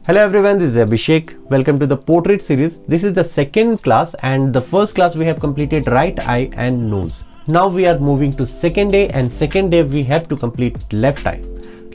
Hello everyone, this is Abhishek. Welcome to the portrait series. This is the second class and the first class we have completed right eye and nose. Now we are moving to second day, and second day we have to complete left eye.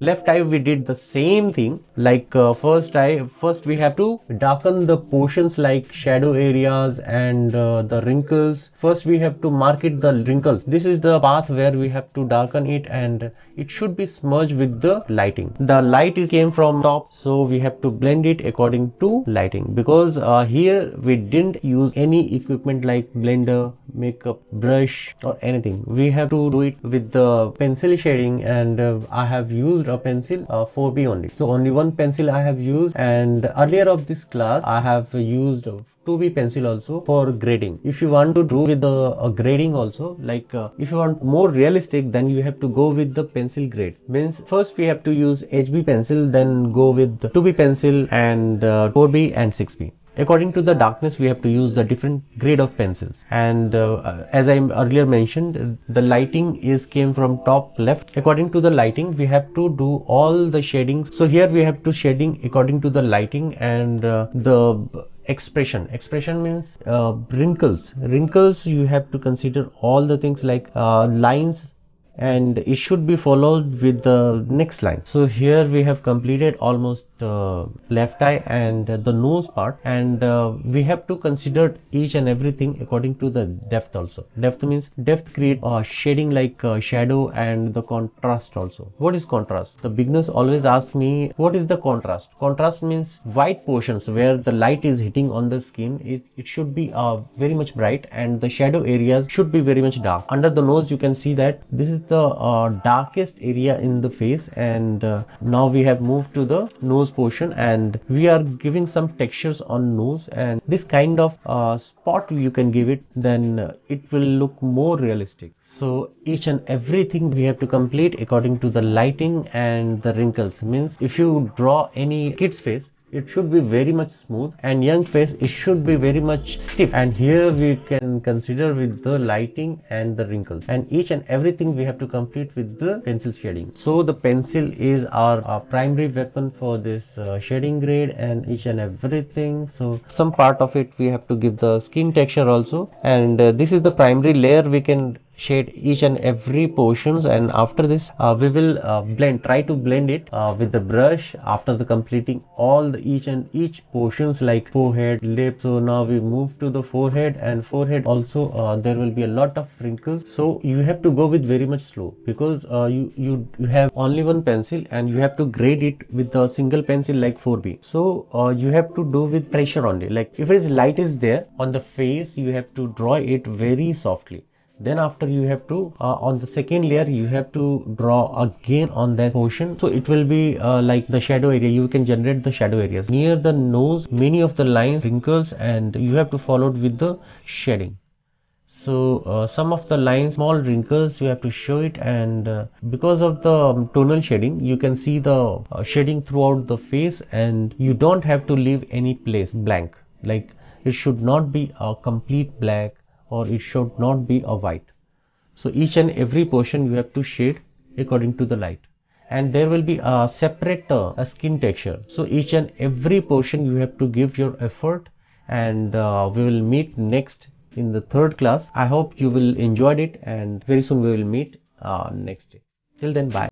Left eye we did the same thing like first we have to darken the portions like shadow areas and the wrinkles. First we have to mark it the wrinkles. This is the path where we have to darken it, and it should be smudged with the lighting. The light came from top, so we have to blend it according to lighting, because here we didn't use any equipment like blender, makeup brush or anything. We have to do it with the pencil shading, and I have used a pencil 4B only. So only one pencil I have used, and earlier of this class I have used 2B pencil also for grading. If you want to do with the grading also, like if you want more realistic, then you have to go with the pencil grade. Means first we have to use HB pencil, then go with the 2B pencil and 4B and 6B. According to the darkness we have to use the different grade of pencils, and as I earlier mentioned, the lighting came from top left. According to the lighting we have to do all the shadings. So here we have to shading according to the lighting, and the expression means wrinkles you have to consider all the things like lines, and it should be followed with the next line. So here we have completed almost left eye and the nose part, and we have to consider each and everything according to the depth also. Depth means depth create shading like shadow and the contrast also. What is contrast? The beginners always ask me what is the contrast. Contrast means white portions where the light is hitting on the skin, it should be very much bright, and the shadow areas should be very much dark. Under the nose you can see that this is the darkest area in the face, and now we have moved to the nose portion, and we are giving some textures on nose, and this kind of spot you can give it, then it will look more realistic. So each and everything we have to complete according to the lighting and the wrinkles. Means if you draw any kid's face, it should be very much smooth, and young face it should be very much stiff, and here we can consider with the lighting and the wrinkles, and each and everything we have to complete with the pencil shading. So the pencil is our primary weapon for this shading grade and each and everything. So some part of it we have to give the skin texture also, and this is the primary layer. We can shade each and every portions, and after this we will try to blend it with the brush after the completing all the each portions like forehead, lips. So now we move to the forehead, and forehead also there will be a lot of wrinkles, so you have to go with very much slow, because you have only one pencil and you have to grade it with a single pencil like 4B. So you have to do with pressure only. Like if it is light is there on the face, you have to draw it very softly. Then after you have to on the second layer you have to draw again on that portion, so it will be like the shadow area. You can generate the shadow areas near the nose, many of the lines, wrinkles, and you have to follow it with the shading. So some of the lines, small wrinkles, you have to show it, and because of the tonal shading you can see the shading throughout the face, and you don't have to leave any place blank. Like it should not be a complete black, or it should not be a white. So each and every portion you have to shade according to the light, and there will be a separate a skin texture. So each and every portion you have to give your effort, and we will meet next in the third class. I hope you will enjoy it, and very soon we will meet next day. Till then, bye.